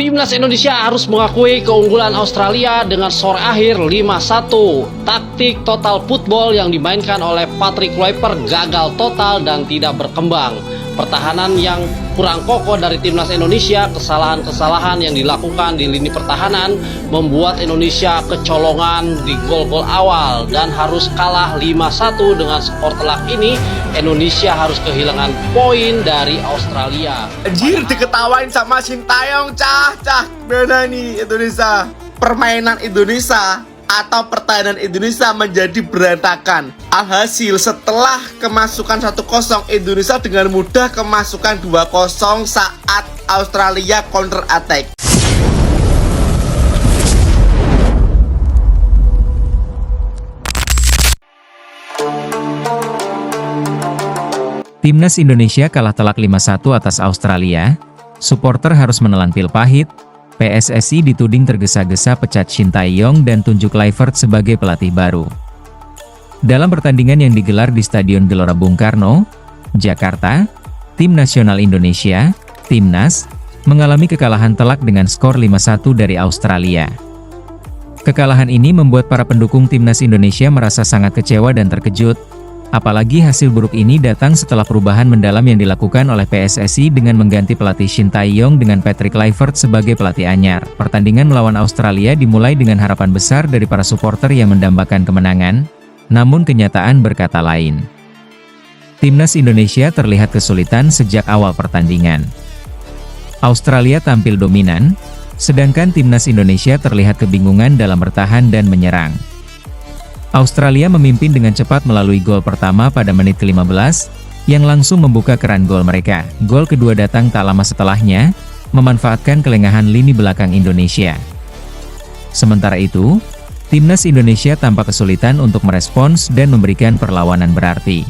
Timnas Indonesia harus mengakui keunggulan Australia dengan skor akhir 5-1. Taktik total football yang dimainkan oleh Patrick Kluivert gagal total dan tidak berkembang. Pertahanan yang kurang kokoh dari Timnas Indonesia, kesalahan-kesalahan yang dilakukan di lini pertahanan membuat Indonesia kecolongan di gol-gol awal dan harus kalah 5-1. Dengan skor telak ini, Indonesia harus kehilangan poin dari Australia. Anjir, diketawain sama Sintayong, cah, beda nih Indonesia. Permainan Indonesia atau pertahanan Indonesia menjadi berantakan. Alhasil setelah kemasukan 1-0, Indonesia dengan mudah kemasukan 2-0 saat Australia counter attack. Timnas Indonesia kalah telak 5-1 atas Australia. Supporter harus menelan pil pahit. PSSI dituding tergesa-gesa pecat Sintayong dan tunjuk Kluivert sebagai pelatih baru. Dalam pertandingan yang digelar di Stadion Gelora Bung Karno, Jakarta, Tim Nasional Indonesia, Timnas, mengalami kekalahan telak dengan skor 5-1 dari Australia. Kekalahan ini membuat para pendukung Timnas Indonesia merasa sangat kecewa dan terkejut. Apalagi hasil buruk ini datang setelah perubahan mendalam yang dilakukan oleh PSSI dengan mengganti pelatih Sintayong dengan Patrick Kluivert sebagai pelatih anyar. Pertandingan melawan Australia dimulai dengan harapan besar dari para supporter yang mendambakan kemenangan, namun kenyataan berkata lain. Timnas Indonesia terlihat kesulitan sejak awal pertandingan. Australia tampil dominan, sedangkan Timnas Indonesia terlihat kebingungan dalam bertahan dan menyerang. Australia memimpin dengan cepat melalui gol pertama pada menit ke-15, yang langsung membuka keran gol mereka. Gol kedua datang tak lama setelahnya, memanfaatkan kelengahan lini belakang Indonesia. Sementara itu, Timnas Indonesia tampak kesulitan untuk merespons dan memberikan perlawanan berarti.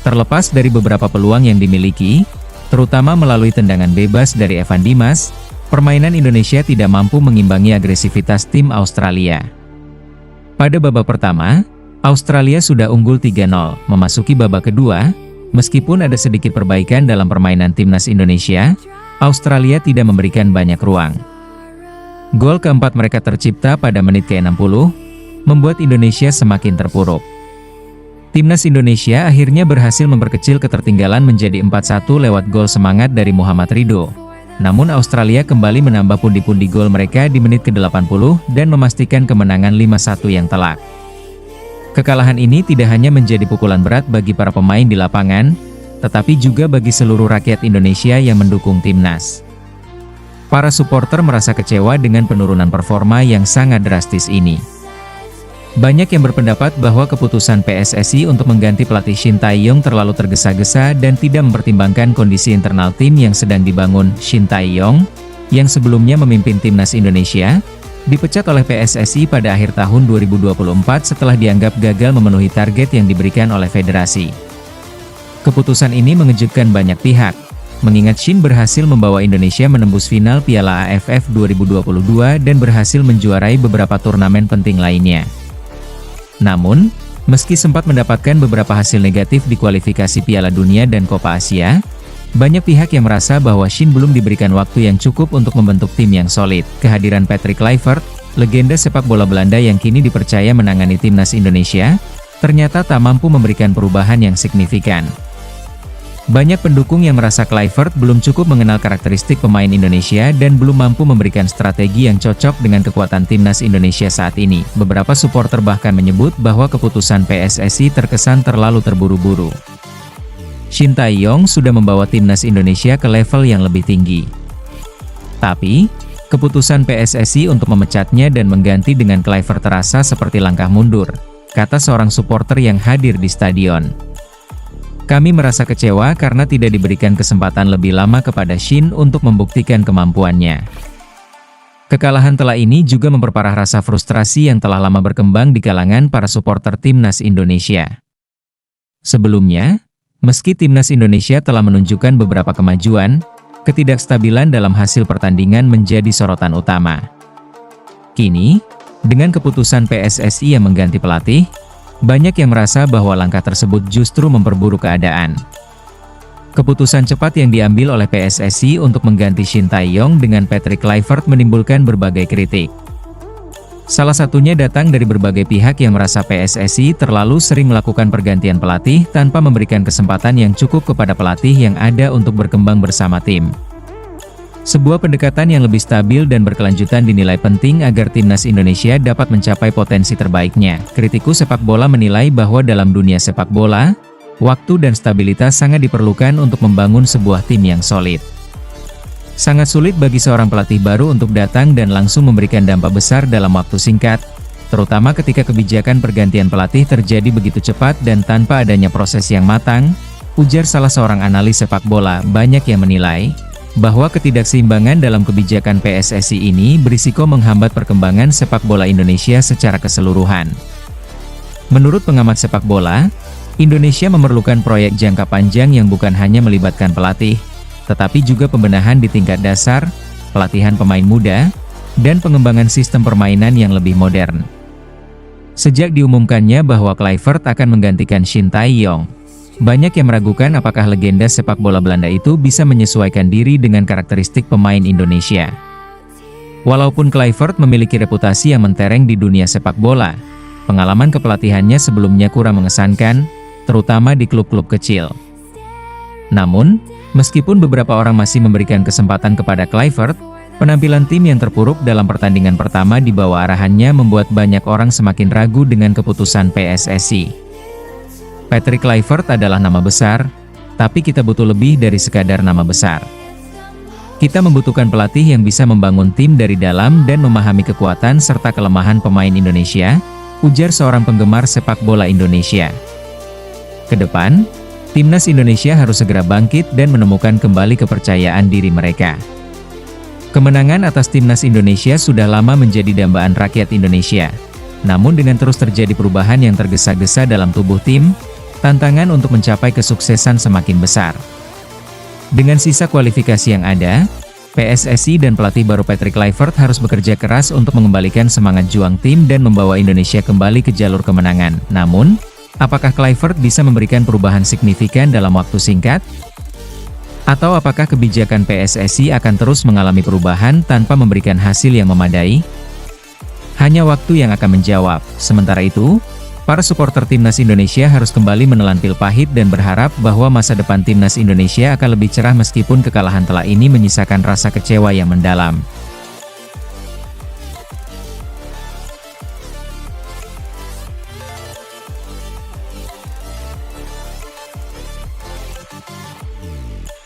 Terlepas dari beberapa peluang yang dimiliki, terutama melalui tendangan bebas dari Evan Dimas, permainan Indonesia tidak mampu mengimbangi agresivitas tim Australia. Pada babak pertama, Australia sudah unggul 3-0. Memasuki babak kedua, meskipun ada sedikit perbaikan dalam permainan Timnas Indonesia, Australia tidak memberikan banyak ruang. Gol keempat mereka tercipta pada menit ke-60, membuat Indonesia semakin terpuruk. Timnas Indonesia akhirnya berhasil memperkecil ketertinggalan menjadi 4-1 lewat gol semangat dari Muhammad Ridho. Namun Australia kembali menambah pundi-pundi gol mereka di menit ke-80 dan memastikan kemenangan 5-1 yang telak. Kekalahan ini tidak hanya menjadi pukulan berat bagi para pemain di lapangan, tetapi juga bagi seluruh rakyat Indonesia yang mendukung timnas. Para supporter merasa kecewa dengan penurunan performa yang sangat drastis ini. Banyak yang berpendapat bahwa keputusan PSSI untuk mengganti pelatih Sintayong terlalu tergesa-gesa dan tidak mempertimbangkan kondisi internal tim yang sedang dibangun. Sintayong, yang sebelumnya memimpin Timnas Indonesia, dipecat oleh PSSI pada akhir tahun 2024 setelah dianggap gagal memenuhi target yang diberikan oleh federasi. Keputusan ini mengejutkan banyak pihak, mengingat Shin berhasil membawa Indonesia menembus final Piala AFF 2022 dan berhasil menjuarai beberapa turnamen penting lainnya. Namun, meski sempat mendapatkan beberapa hasil negatif di kualifikasi Piala Dunia dan Copa Asia, banyak pihak yang merasa bahwa Shin belum diberikan waktu yang cukup untuk membentuk tim yang solid. Kehadiran Patrick Kluivert, legenda sepak bola Belanda yang kini dipercaya menangani timnas Indonesia, ternyata tak mampu memberikan perubahan yang signifikan. Banyak pendukung yang merasa Kluivert belum cukup mengenal karakteristik pemain Indonesia dan belum mampu memberikan strategi yang cocok dengan kekuatan timnas Indonesia saat ini. Beberapa supporter bahkan menyebut bahwa keputusan PSSI terkesan terlalu terburu-buru. Sintayong sudah membawa timnas Indonesia ke level yang lebih tinggi. Tapi, keputusan PSSI untuk memecatnya dan mengganti dengan Kluivert terasa seperti langkah mundur, kata seorang supporter yang hadir di stadion. Kami merasa kecewa karena tidak diberikan kesempatan lebih lama kepada Shin untuk membuktikan kemampuannya. Kekalahan telak ini juga memperparah rasa frustrasi yang telah lama berkembang di kalangan para supporter Timnas Indonesia. Sebelumnya, meski Timnas Indonesia telah menunjukkan beberapa kemajuan, ketidakstabilan dalam hasil pertandingan menjadi sorotan utama. Kini, dengan keputusan PSSI yang mengganti pelatih, banyak yang merasa bahwa langkah tersebut justru memperburuk keadaan. Keputusan cepat yang diambil oleh PSSI untuk mengganti Shin Tae-yong dengan Patrick Kluivert menimbulkan berbagai kritik. Salah satunya datang dari berbagai pihak yang merasa PSSI terlalu sering melakukan pergantian pelatih tanpa memberikan kesempatan yang cukup kepada pelatih yang ada untuk berkembang bersama tim. Sebuah pendekatan yang lebih stabil dan berkelanjutan dinilai penting agar timnas Indonesia dapat mencapai potensi terbaiknya. Kritikus sepak bola menilai bahwa dalam dunia sepak bola, waktu dan stabilitas sangat diperlukan untuk membangun sebuah tim yang solid. Sangat sulit bagi seorang pelatih baru untuk datang dan langsung memberikan dampak besar dalam waktu singkat, terutama ketika kebijakan pergantian pelatih terjadi begitu cepat dan tanpa adanya proses yang matang, ujar salah seorang analis sepak bola. Banyak yang menilai bahwa ketidakseimbangan dalam kebijakan PSSI ini berisiko menghambat perkembangan sepak bola Indonesia secara keseluruhan. Menurut pengamat sepak bola, Indonesia memerlukan proyek jangka panjang yang bukan hanya melibatkan pelatih, tetapi juga pembenahan di tingkat dasar, pelatihan pemain muda, dan pengembangan sistem permainan yang lebih modern. Sejak diumumkannya bahwa Kluivert akan menggantikan Shin Tae-yong, banyak yang meragukan apakah legenda sepak bola Belanda itu bisa menyesuaikan diri dengan karakteristik pemain Indonesia. Walaupun Kluivert memiliki reputasi yang mentereng di dunia sepak bola, pengalaman kepelatihannya sebelumnya kurang mengesankan, terutama di klub-klub kecil. Namun, meskipun beberapa orang masih memberikan kesempatan kepada Kluivert, penampilan tim yang terpuruk dalam pertandingan pertama di bawah arahannya membuat banyak orang semakin ragu dengan keputusan PSSI. Patrick Kluivert adalah nama besar, tapi kita butuh lebih dari sekadar nama besar. Kita membutuhkan pelatih yang bisa membangun tim dari dalam dan memahami kekuatan serta kelemahan pemain Indonesia, ujar seorang penggemar sepak bola Indonesia. Kedepan, timnas Indonesia harus segera bangkit dan menemukan kembali kepercayaan diri mereka. Kemenangan atas timnas Indonesia sudah lama menjadi dambaan rakyat Indonesia. Namun dengan terus terjadi perubahan yang tergesa-gesa dalam tubuh tim, tantangan untuk mencapai kesuksesan semakin besar. Dengan sisa kualifikasi yang ada, PSSI dan pelatih baru Patrick Kluivert harus bekerja keras untuk mengembalikan semangat juang tim dan membawa Indonesia kembali ke jalur kemenangan. Namun, apakah Kluivert bisa memberikan perubahan signifikan dalam waktu singkat? Atau apakah kebijakan PSSI akan terus mengalami perubahan tanpa memberikan hasil yang memadai? Hanya waktu yang akan menjawab. Sementara itu, para supporter timnas Indonesia harus kembali menelan pil pahit dan berharap bahwa masa depan timnas Indonesia akan lebih cerah meskipun kekalahan telah ini menyisakan rasa kecewa yang mendalam.